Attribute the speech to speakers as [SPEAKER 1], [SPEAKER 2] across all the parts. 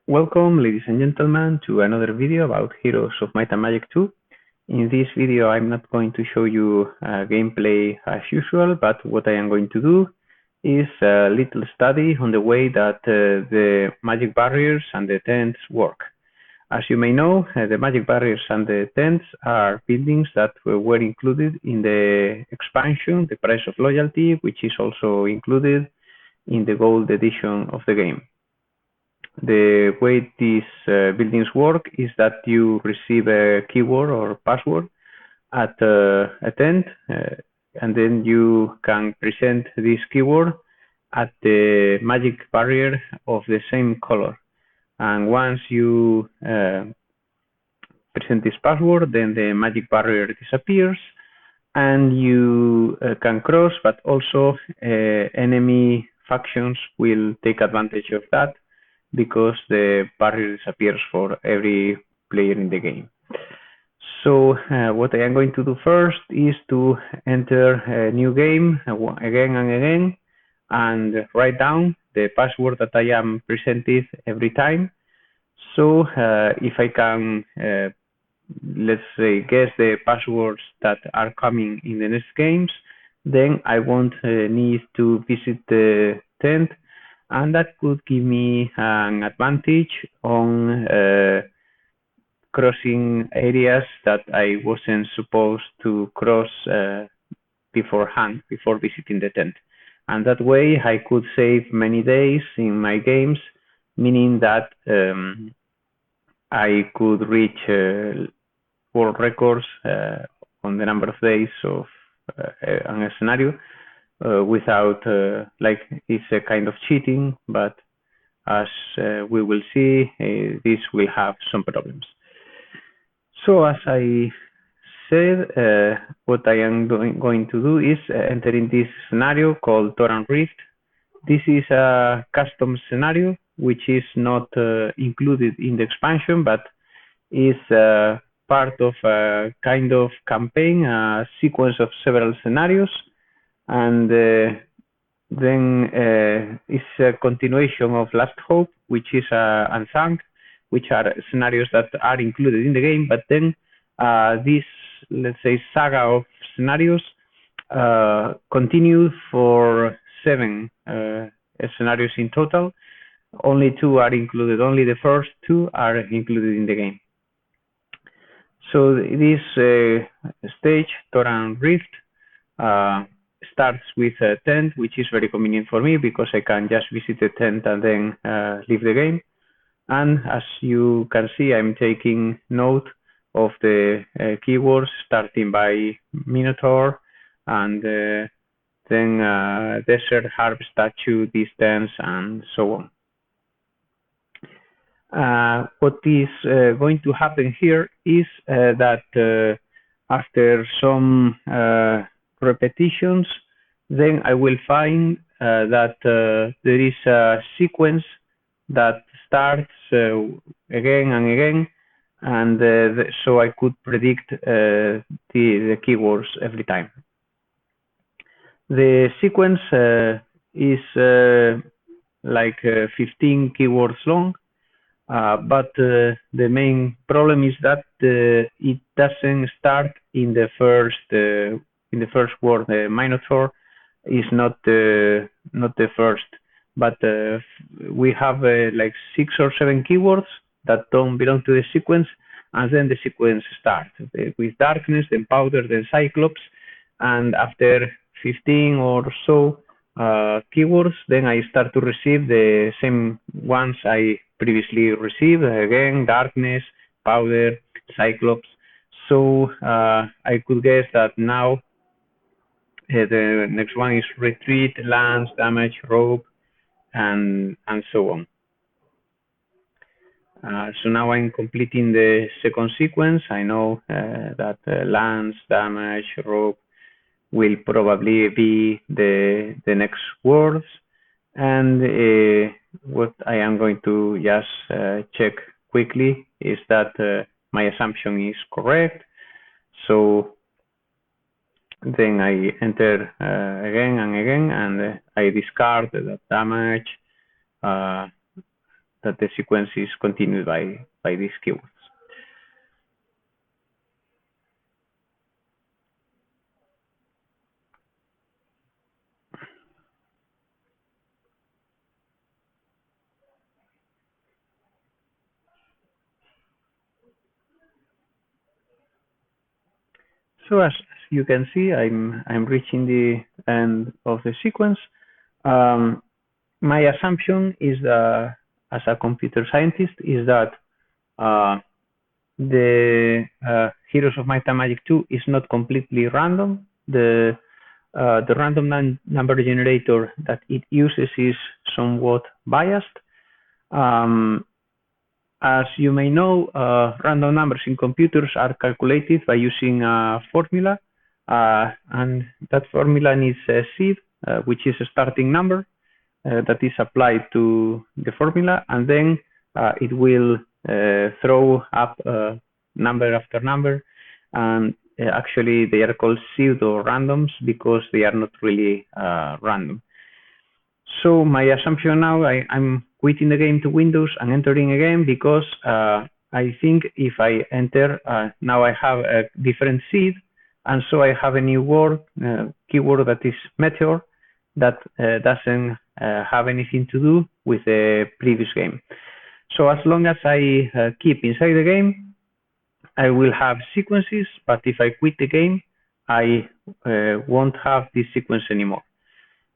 [SPEAKER 1] Welcome, ladies and gentlemen, to another video about Heroes of Might and Magic 2. In this video, I'm not going to show you gameplay as usual, but what I am going to do is a little study on the way that the magic barriers and the tents work. As you may know, the magic barriers and the tents are buildings that were included in the expansion, the Price of Loyalty, which is also included in the gold edition of the game. The way these buildings work is that you receive a keyword or password at a tent, and then you can present this keyword at the magic barrier of the same color. And once you present this password, then the magic barrier disappears and you can cross, but also enemy factions will take advantage of that because the barrier disappears for every player in the game. So what I am going to do first is to enter a new game again and again and write down the password that I am presented every time. So if I can, let's say, guess the passwords that are coming in the next games, then I won't need to visit the tent, and that could give me an advantage on crossing areas that I wasn't supposed to cross beforehand, before visiting the tent. And that way I could save many days in my games, meaning that I could reach world records on the number of days of on a scenario without, like, it's a kind of cheating, but as we will see, this will have some problems. So as I said, what I am going to do is enter in this scenario called Torrent Rift. This is a custom scenario which is not included in the expansion, but is part of a kind of campaign, a sequence of several scenarios, and then it's a continuation of Last Hope, which is unsung, which are scenarios that are included in the game, but then this, let's say, saga of scenarios continued for 7 scenarios in total. Only 2 are included, only the first 2 are included in the game. So this stage, Torrent Rift, starts with a tent, which is very convenient for me because I can just visit the tent and then leave the game. And as you can see, I'm taking note of the keywords, starting by Minotaur, and then Desert Harp Statue, distance, and so on. What is going to happen here is that after some repetitions, then I will find that there is a sequence that starts again and again, and so I could predict the keywords every time. The sequence is like 15 keywords long, but the main problem is that it doesn't start in the first word. The Minotaur is not the first, but we have like 6 or 7 keywords that don't belong to the sequence, and then the sequence starts with Darkness, then Powder, then Cyclops, and after 15 or so keywords, then I start to receive the same ones I previously received, again, Darkness, Powder, Cyclops. So I could guess that now the next one is Retreat, Lance, Damage, Rope, and so on. So now I'm completing the second sequence. I know that Lance, Damage, Rope will probably be the next words, and what I am going to just check quickly is that my assumption is correct. So then I enter again and again, and I discard the damage, that the sequence is continued by these keywords. So as you can see, I'm reaching the end of the sequence. My assumption is that, as a computer scientist, is that the Heroes of Might and Magic 2 is not completely random. The random number generator that it uses is somewhat biased. As you may know, random numbers in computers are calculated by using a formula, and that formula needs a seed, which is a starting number that is applied to the formula, and then it will throw up number after number, and actually they are called pseudo-randoms because they are not really random. So my assumption now, I'm quitting the game to Windows and entering again because I think if I enter, now I have a different seed, and so I have a new word, keyword that is meteor, that doesn't have anything to do with the previous game. So as long as I keep inside the game, I will have sequences, but if I quit the game, I won't have this sequence anymore.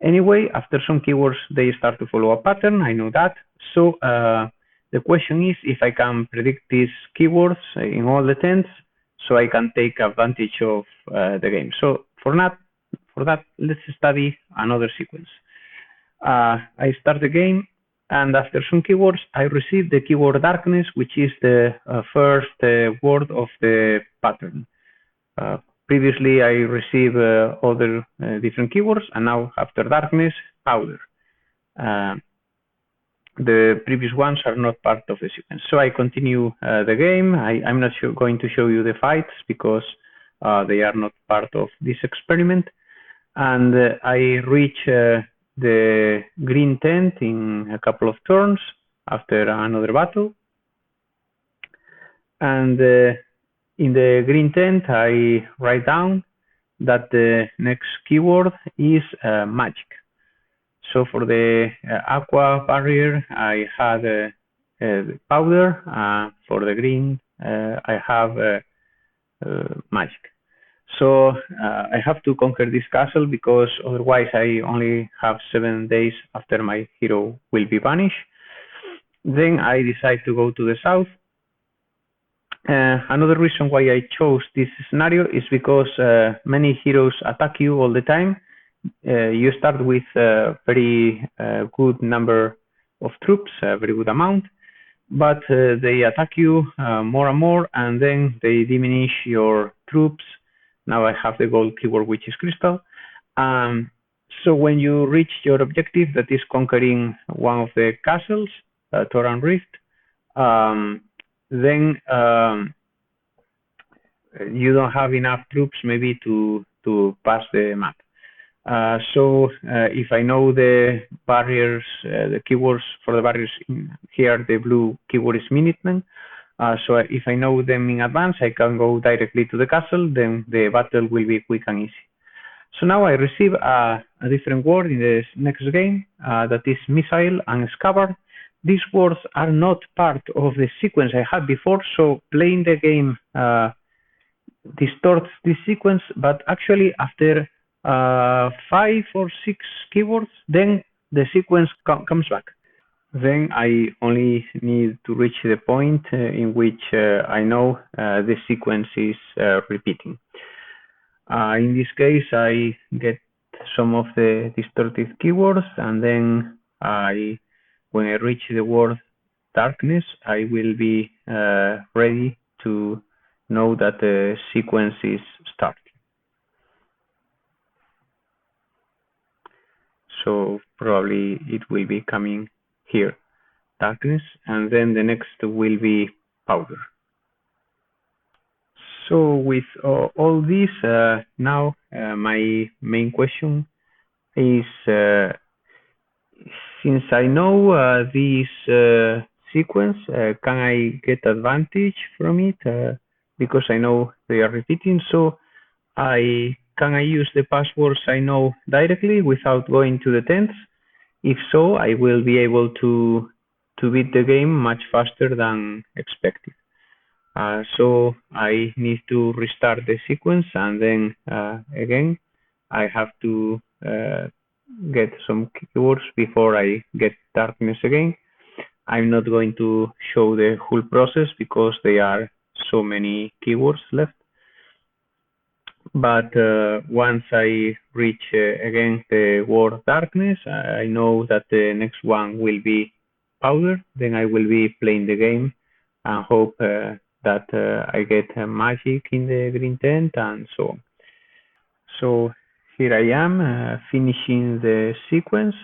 [SPEAKER 1] Anyway, after some keywords, they start to follow a pattern. I know that. So the question is if I can predict these keywords in all the tents, so I can take advantage of the game. So for that, let's study another sequence. I start the game, and after some keywords, I receive the keyword darkness, which is the first word of the pattern. Previously, I received other different keywords, and now after darkness, powder. The previous ones are not part of the sequence. So I continue the game. I'm not going to show you the fights because they are not part of this experiment. And I reach the green tent in a couple of turns after another battle. And in the green tent, I write down that the next keyword is magic. So for the aqua barrier, I had powder. For the green, I have magic. So I have to conquer this castle because otherwise I only have 7 days after my hero will be banished. Then I decide to go to the south. Another reason why I chose this scenario is because many heroes attack you all the time. You start with a very good number of troops, a very good amount, but they attack you more and more, and then they diminish your troops. Now I have the gold keyword, which is crystal. So when you reach your objective, that is conquering one of the castles, Toran Rift, then you don't have enough troops maybe to pass the map. So if I know the barriers, the keywords for the barriers here, the blue keyword is Minutemen. So if I know them in advance, I can go directly to the castle, then the battle will be quick and easy. So now I receive a different word in the next game, that is missile and scabbard. These words are not part of the sequence I had before, so playing the game distorts this sequence, but actually after 5 or 6 keywords, then the sequence comes back. Then I only need to reach the point in which I know the sequence is repeating. In this case, I get some of the distorted keywords, and then when I reach the word darkness, I will be ready to know that the sequence is starting. So probably it will be coming here, darkness, and then the next will be powder. So with all this, now my main question is Since I know this sequence, can I get advantage from it? Because I know they are repeating, so can I use the passwords I know directly without going to the tents? If so, I will be able to beat the game much faster than expected. So I need to restart the sequence, and then again I have to get some keywords before I get darkness again. I'm not going to show the whole process because there are so many keywords left. But once I reach again the word darkness, I know that the next one will be powder. Then I will be playing the game and hope that I get magic in the green tent and so on. So here I am finishing the sequence,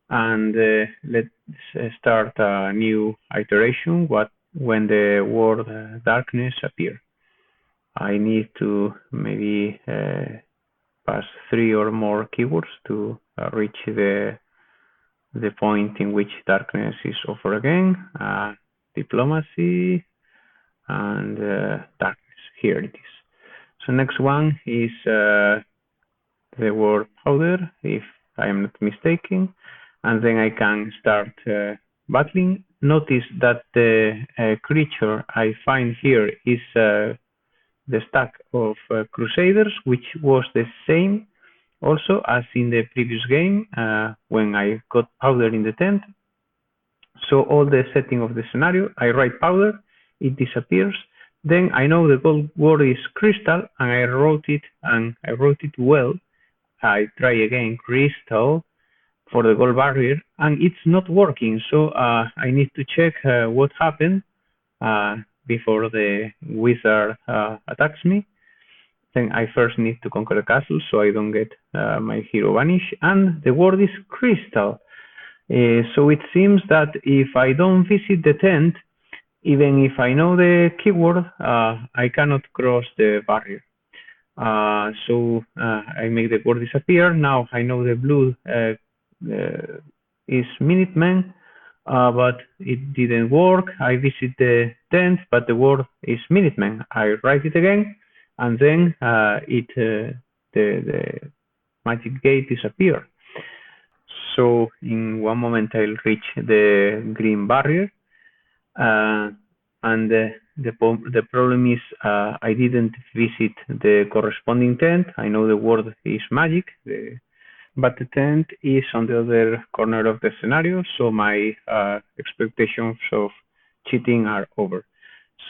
[SPEAKER 1] and let's start a new iteration when the word darkness appears. I need to maybe pass 3 or more keywords to reach the point in which darkness is offered again. Diplomacy and darkness. Here it is. So next one is the word powder, if I am not mistaken, and then I can start battling. Notice that the creature I find here is the stack of Crusaders, which was the same also as in the previous game when I got powder in the tent. So all the setting of the scenario, I write powder, it disappears. Then I know the gold word is crystal, and I wrote it well. I try again crystal for the gold barrier, and it's not working. So I need to check what happened before the wizard attacks me. Then I first need to conquer the castle so I don't get my hero vanish, and the word is crystal. So it seems that if I don't visit the tent, even if I know the keyword, I cannot cross the barrier. So I make the word disappear. Now I know the blue is Minutemen, but it didn't work. I visit the tent, but the word is Minutemen. I write it again, and then the magic gate disappeared. So in one moment I'll reach the green barrier, and the problem is I didn't visit the corresponding tent. I know the word is magic, but the tent is on the other corner of the scenario, so my expectations of cheating are over.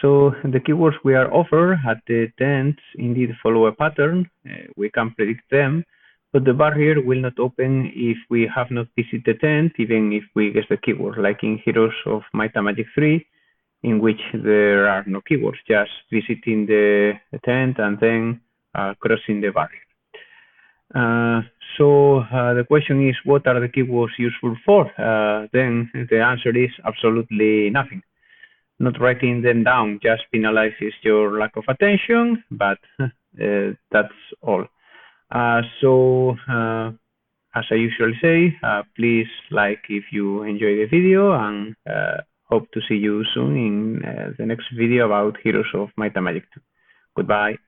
[SPEAKER 1] So the keywords we are offered at the tents indeed follow a pattern. We can predict them, but the barrier will not open if we have not visited the tent, even if we guess the keyword, like in Heroes of Might and Magic 3, in which there are no keywords, just visiting the tent and then crossing the barrier. So the question is, what are the keywords useful for? Then the answer is absolutely nothing. Not writing them down just penalizes your lack of attention, but that's all. So as I usually say, please like if you enjoy the video, and hope to see you soon in the next video about Heroes of Might and Magic 2. Goodbye.